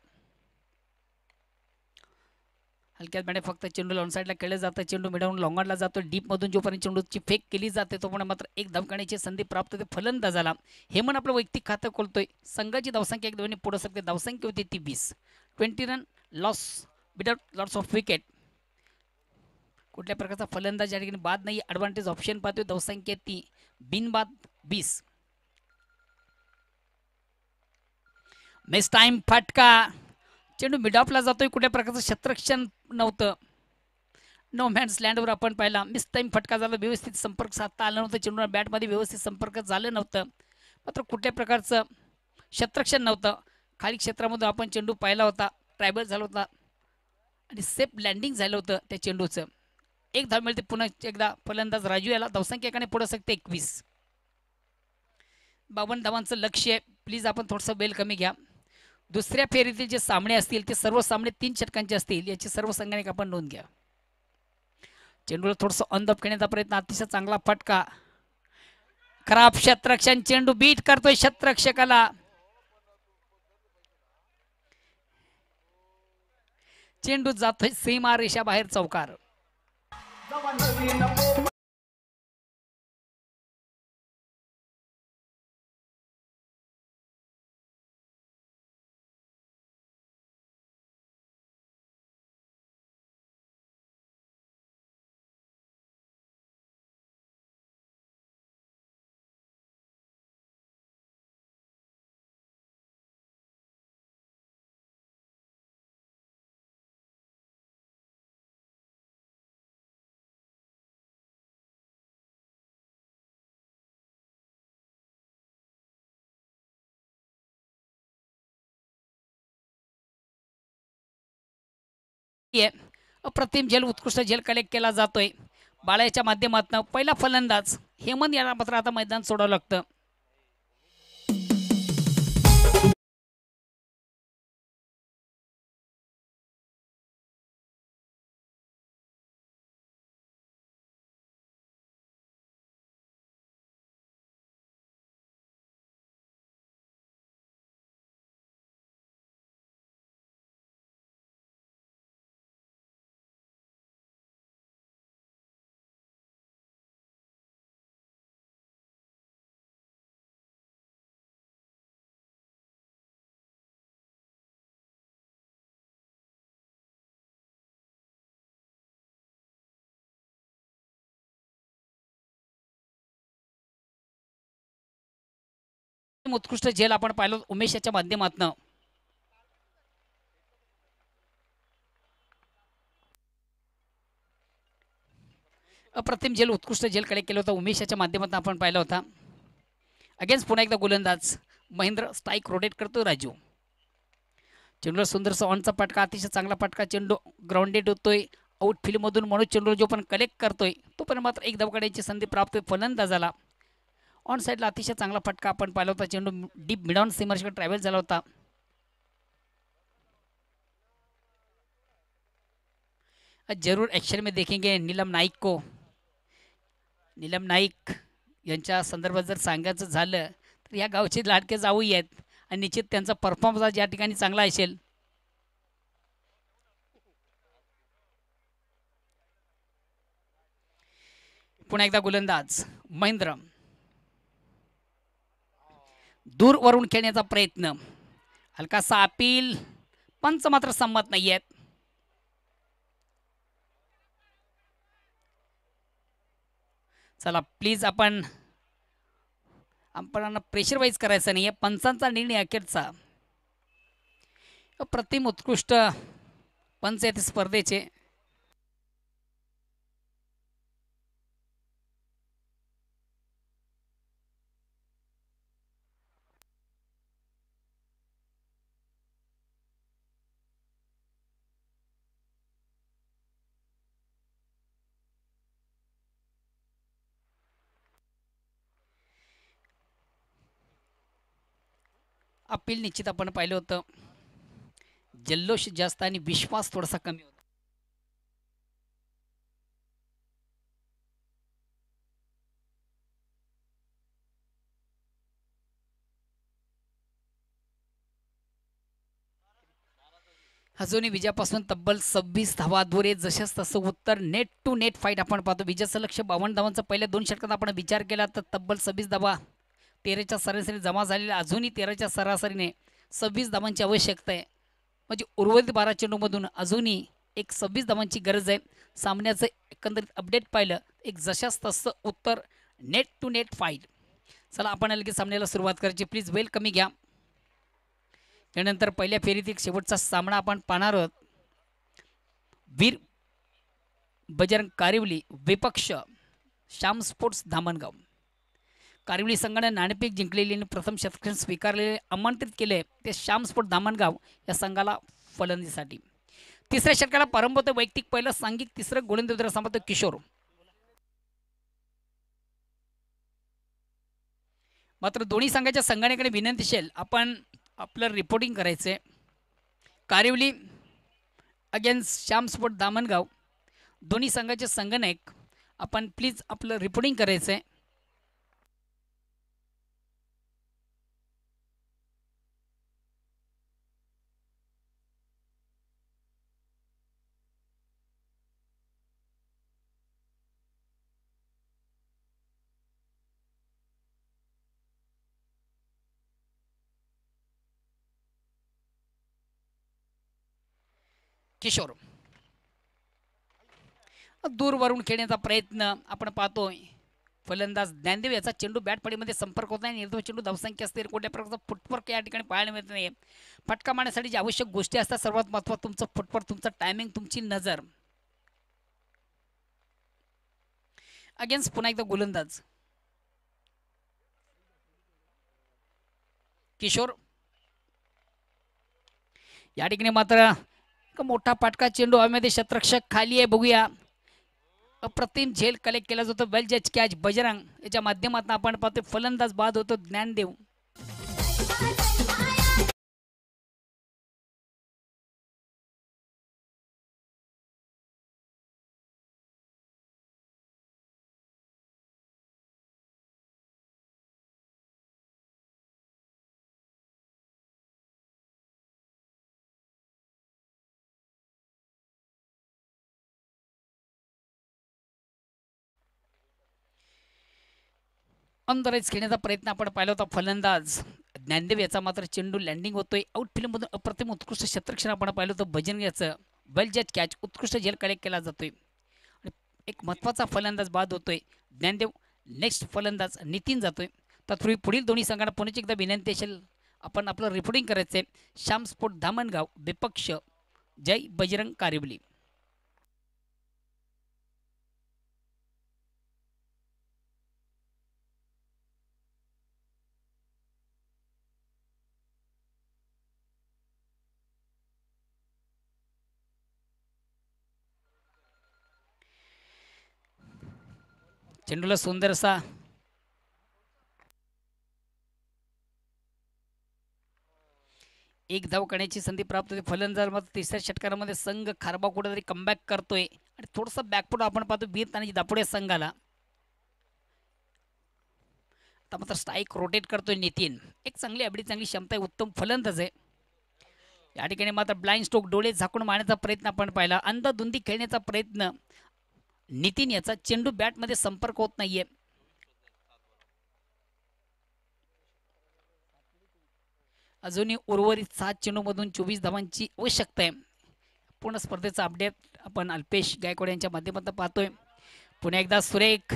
Speaker 2: हलक्यात बॅटे फक्त चेंडूला ऑन साईडला खेळलं जातं. चेंडू मिडवून लॉंगॉनला जातो. डीप मधून जोपर्यंत चेंडूची फेक केली जाते तोपर्यंत मात्र एक धाव करण्याची संधी प्राप्त होते फलंदाजाला. हेमंत आपलं वैयक्तिक खातं खोलतोय. संघाची धावसंख्या 1-2 पुढे सरकते. धावसंख्या होती ती 20. 20 run loss without loss of wicket. कुठल्या प्रकारचा फलंदाज या ठिकाणी बाद नाही. ॲडव्हान्टेज ऑप्शन पाहतोय धावसंख्या ती बिनबाद 20. मिस टाइम फटका. चेंडू मिड ऑफला जातोय. कुठल्या प्रकारचं क्षेत्ररक्षण नव्हतं. नो मॅन्स लँडवर आपण पाहिला. मिस टाइम फटका झाला. व्यवस्थित संपर्क साधता आला नव्हता. चेंडूला बॅटमध्ये व्यवस्थित संपर्क झालं नव्हतं. मात्र कुठल्या प्रकारचं क्षेत्ररक्षण नव्हतं. खाली क्षेत्रामध्ये आपण चेंडू पाहिला होता. ट्रायबल झाला होता आणि सेफ लँडिंग झालं होतं त्या चेंडूचं. एक धाव मिळते पुन्हा एकदा फलंदाज राजू याला. धावसंख्या एकाने पुढे सकते 21. 52 धावांचं लक्ष आहे. प्लीज आपण थोडंसं बेल कमी घ्या. दुसऱ्या फेरीतील जे सामने असतील ते सर्व सामने 3 षटकांचे असतील याची सर्व संघाने आपण नोंद घ्या. चेंडूला थोडंसं ऑन द घेण्याचा प्रयत्न. अतिशय चांगला फटका. खराब क्षेत्ररक्षण. चेंडू बीट करतोय क्षेत्ररक्षकाला. चेंडू जातोय सीमा रेषा बाहेर चौकार. अप्रतिम झेल उत्कृष्ट झेल कलेक्ट केला जातोय बाळाच्या माध्यमातून. पहिला फलंदाज हेमंत याला मात्र आता मैदान सोडावं लागतं. उत्कृष्ट झेल आपण पाहिलो उमेश याच्या माध्यमातून. अप्रतिम झेल उत्कृष्ट झेल कलेक्ट केलं होतं उमेश याच्या माध्यमातून आपण पाहिला होता. अगेन्स्ट पुन्हा एकदा गोलंदाज महेंद्र. स्ट्राईक रोटेट करतो राजू. चेंडूला सुंदरसा ऑनचा फटका. अतिशय चांगला फटका. चेंडू ग्राउंडेड होतोय. आउटफील्ड मधून मनोज चेंडू जो पण कलेक्ट करतोय तो पण मात्र एक धाव काढण्याची संधी प्राप्त होईल फलंदाजाला. ऑन साईडला अतिशय चांगला फटका आपण पाहिला होता. चेंडू डीप मिड ऑन सीमर्सकडे ट्रॅव्हल झाला होता. जरूर ॲक्शन में देखेंगे नीलम नाईक को. नीलम नाईक यांच्या संदर्भात जर सांगायचं झालं तर या गावचे लाडके जाऊई आहेत आणि निश्चित त्यांचा परफॉर्मन्स आज या ठिकाणी चांगला असेल. पुन्हा एकदा गोलंदाज महेंद्र. दूर वरून खेळण्याचा प्रयत्न. हलकासा अपील. पंच मात्र संमत नाही आहेत. चला प्लीज आपण प्रेशर वाईज करायचं नाही आहे. पंचांचा निर्णय अखेरचा. अप्रतिम उत्कृष्ट पंच आहेत स्पर्धेचे. अपील निश्चित आपण पाहिलं होतं. जल्लोष जास्त आणि विश्वास थोडासा कमी होता. अजूनही विजयापासून तब्बल 26 धावा दूर आहे. जशाच तसं उत्तर नेट टू नेट फाईट आपण पाहतो. विजयाचं लक्ष 52 धावांचा पहिल्या 2 षटकात आपण विचार केला तर तब्बल 26 धावा 13च्या सरासरी जमा झालेल्या. अजूनही 13च्या सरासरीने 26 धावांची आवश्यकता आहे. म्हणजे उर्वरित 12 चेंडूमधून अजूनही एक 26 धावांची गरज आहे. सामन्याचं एकंदरीत अपडेट पाहिलं एक जशास तसं उत्तर नेट टू नेट फाईट. चला आपण लगेच सामन्याला सुरुवात करायची. प्लीज वेल कमी घ्या. त्यानंतर पहिल्या फेरीतील शेवटचा सामना आपण पाहणार आहोत. वीर बजरंग कारिवली विपक्ष श्याम स्पोर्ट्स धामणगाव. कारिवली संघाने नाणेफेक जिंकलेली आणि प्रथम शतक स्वीकारलेले आमंत्रित केले ते श्याम स्पोर्ट धामणगाव या संघाला फलंदाजीसाठी. तिसऱ्या षटकाला प्रारंभ होतो वैयक्तिक पहिलं सांघिक तिसरं गोलंदाज सांभाळतो किशोर. मात्र दोन्ही संघाच्या संघानेकडे विनंती असेल आपण आपलं रिपोर्टिंग करायचं. कारिवली अगेन्स्ट श्याम स्पोर्ट धामणगाव दोन्ही संघाचे संघनायक आपण प्लीज आपलं रिपोर्टिंग करायचं आहे. किशोर दूरवरून खेळण्याचा प्रयत्न आपण पाहतोय. फलंदाज ज्ञानदेव याचा चेंडू बॅट फळीमध्ये संपर्क होत नाही. निर्धाव चेंडू धावसंख्या असते. कोणत्या प्रकारचा फुटवर्क या ठिकाणी पाहायला मिळत नाही. फटका मारण्यासाठी जी आवश्यक गोष्टी असतात सर्वात महत्त्वाचं तुमचं फुटवर्क, तुमचं टायमिंग, तुमची नजर. अगेन्स्ट पुन्हा एकदा गोलंदाज किशोर. या ठिकाणी मात्र मोठा फटका चेंडू हवेमध्ये शतरक्षक खाली आहे. बघूया अप्रतिम झेल कलेक्ट केला जातो. वेल जज कॅच बजरंग याच्या माध्यमातून आपण पाहतो. फलंदाज बाद होतो ज्ञानदेव. अंदरच खेळण्याचा प्रयत्न आपण पाहिला होता. फलंदाज ज्ञानदेव याचा मात्र चेंडू लँडिंग होतोय. आउटफील्डमधून अप्रतिम उत्कृष्ट क्षेत्ररक्षण आपण पाहिलं होतं. बजरंग याचं वेल जज कॅच उत्कृष्ट झेल कलेक्ट केला जातोय. एक महत्त्वाचा फलंदाज बाद होतोय ज्ञानदेव. नेक्स्ट फलंदाज नितीन जातोय. तत्पूर्वी पुढील दोन्ही संघांना पुन्हा एकदा विनंती असेल आपण आपलं रिपोर्टिंग करायचं आहे. श्याम स्पोर्ट धामणगाव विपक्ष जय बजरंग कारिवली. चेंडूला सुंदर असा एक धाव करण्याची संधी प्राप्त होते. फलंदाज मात्र तिसऱ्या षटकारामध्ये संघ खारबा कुठेतरी कमबॅक करतोय आणि थोडंसं बॅकफुट आपण पाहतो वीर तानाजी दापोडे संघाला. आता मात्र स्ट्राईक रोटेट करतोय नितीन. एक चांगली अबडी चांगली क्षमता आहे. उत्तम फलंदाज आहे. या ठिकाणी मात्र ब्लाइंड स्ट्रोक डोळे झाकून मारण्याचा प्रयत्न आपण पाहिला. अंधाधुंदी खेळण्याचा प्रयत्न नितीन याचा चेंडू बॅटमध्ये संपर्क होत नाहीये. अजूनही उर्वरित 7 चेंडूमधून 24 धावांची आवश्यकता आहे. पूर्ण स्पर्धेचा अपडेट आपण अल्पेश गायकवाड यांच्या माध्यमातून पाहतोय. पुन्हा एकदा सुरेख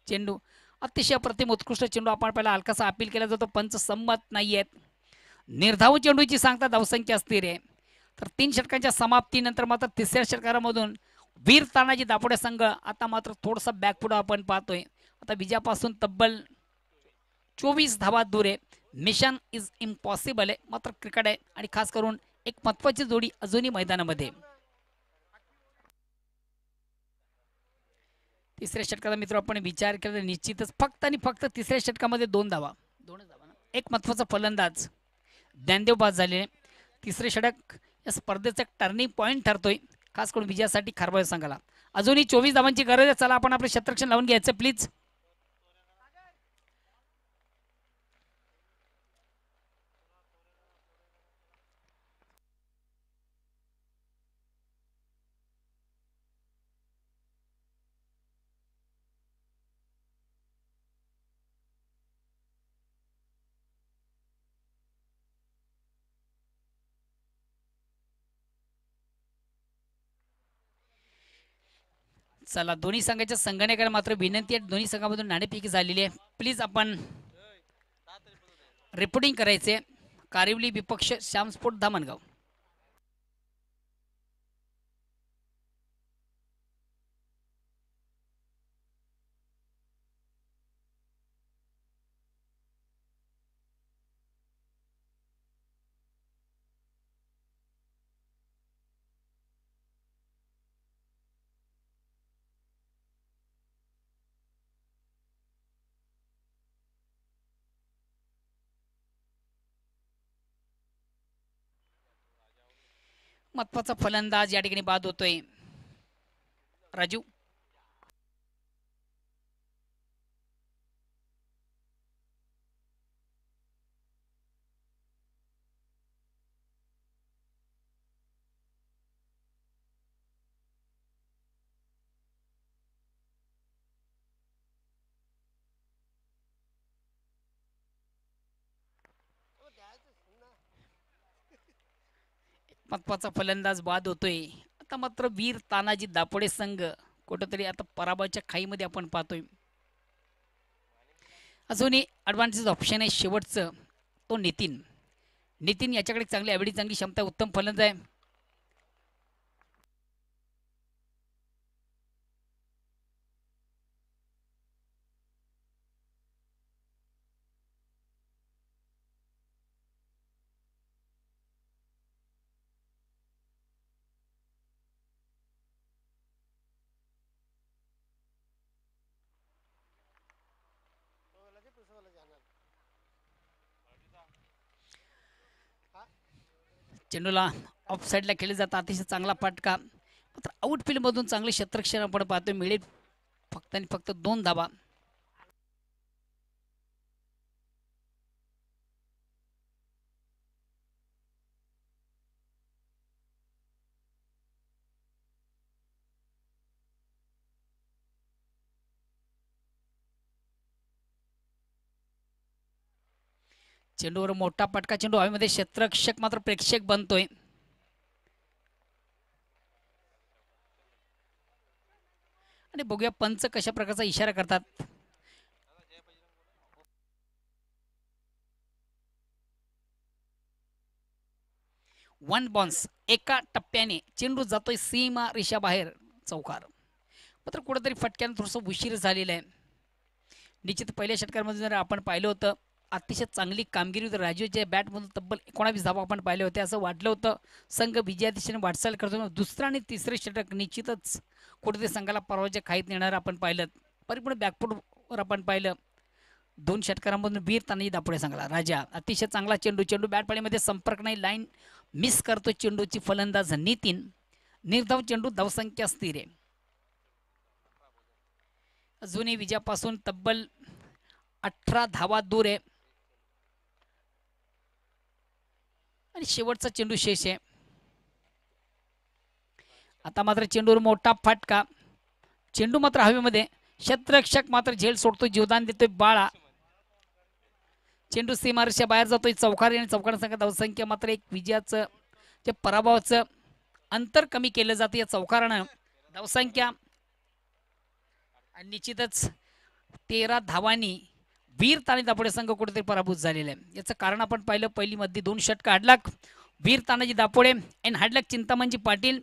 Speaker 2: चेंडू अतिशय अप्रतिम उत्कृष्ट चेंडू आपण पहिला हलकासा अपील केला जातो. पंच संमत नाही आहेत. निर्धाव चेंडूची सांगता धावसंख्या अस्थिर आहे. तर 3 षटकांच्या समाप्तीनंतर मात्र तिसऱ्या षटकारामधून वीर तानाजी दापोडे संघ आता मात्र थोडासा बॅकफुट आपण पाहतोय. आता विजयापासून तब्बल 24 धावा दूर आहे. मिशन इज इम्पॉसिबल आहे. मात्र क्रिकेट आहे आणि खास करून एक महत्त्वाची जोडी अजूनही मैदानामध्ये. तिसऱ्या षटकाचा मित्र आपण विचार केला निश्चितच फक्त आणि फक्त तिसऱ्या षटकामध्ये 2 धावा एक महत्त्वाचा फलंदाज ज्ञानदेव बाद झाले. तिसरे षटक या स्पर्धेचा एक टर्निंग पॉईंट ठरतोय खास करून विजयासाठी खारबाळ संघाला. अजूनही 24 धावांची गरज आहे. चला आपण आपले क्षेत्ररक्षण लावून घ्यायचं प्लीज. चला दोन्ही संघाच्या संघटनेकडे मात्र विनंती आहे, दोन्ही संघामधून नाणेफेकी झालेली आहे. प्लीज आपण रिपोर्टिंग करायचे. कारिवली विपक्ष श्यामस्फोट धामणगाव. महत्वाचा फलंदाज या ठिकाणी बाद होतोय. राजू महत्वाचा फलंदाज बाद होतोय. आता मात्र वीर तानाजी दापोडे संघ कुठेतरी आता पराभवाच्या खाईमध्ये आपण पाहतोय. अजूनही ॲडव्हान्टेज ऑप्शन आहे शेवटचं, तो नितीन. नितीन याच्याकडे चांगली ॲव्हिडी, चांगली क्षमता, उत्तम फलंदाज आहे. चेंडूला ऑफ साईडला खेळले जातात. अतिशय चांगला फटका. मात्र आउटफील्ड मधून चांगले क्षेत्ररक्षण आपण पाहतोय. मिळेल फक्त आणि फक्त 2 धावा. चेंडूवर मोठा पटका. चेंडू हवेमध्ये, क्षेत्ररक्षक मात्र प्रेक्षक बनतोय. आणि बघूया पंच कशा प्रकारचा इशारा करतात. वन बॉन्स एका टप्प्याने चेंडू जातोय सीमा रेषा बाहेर चौकार. मात्र कुठेतरी फटक्यानं थोडंसं उशीर झालेलं आहे. निश्चित पहिल्या षटकामध्ये जर आपण पाहिलं होतं अतिशय चांगली कामगिरी होती. राजूच्या बॅटमधून तब्बल 19 धावा आपण पाहिले होते. असं वाटलं होतं संघ विजया दिशेने वाटचाल करतो. दुसरा आणि तिसरे षटक निश्चितच कुठेतरी संघाला पराभवाच्या खाईत नेणार आपण पाहिलं. परिपूर्ण बॅकफूटवर आपण पाहिलं. 2 षटकारांमधून वीर तानाजी दापोडे संघाला राजा. अतिशय चांगला चेंडू. चेंडू बॅटपाळीमध्ये संपर्क नाही. लाईन मिस करतो चेंडूची फलंदाज नितीन. निर्धाव चेंडू, धावसंख्या स्थिर आहे. अजूनही विजयापासून तब्बल 18 धावा दूर आहे. आणि शेवटचा चेंडू शेष आहे. आता मात्र चेंडूवर मोठा फटका. चेंडू मात्र हवेमध्ये. क्षेत्ररक्षक मात्र झेल सोडतो, जीवदान देतोय बाळा. चेंडू सीमारेषा बाहेर जातोय. चौकारी आणि चौकार संघ धावसंख्या मात्र एक विजयाचं जे पराभवाचं अंतर कमी केलं जातं या चौकारानं. धावसंख्या आणि निश्चितच 13 धावांनी वीर तानाजी दापोडे संघ कुठेतरी पराभूत झालेला आहे. याचं कारण आपण पाहिलं, पहिली मध्ये 2 षटक hard luck Veer Tanaji Dapode and hard luck चिंतामणजी Patil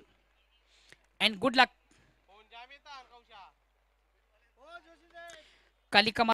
Speaker 2: and good luck Kalika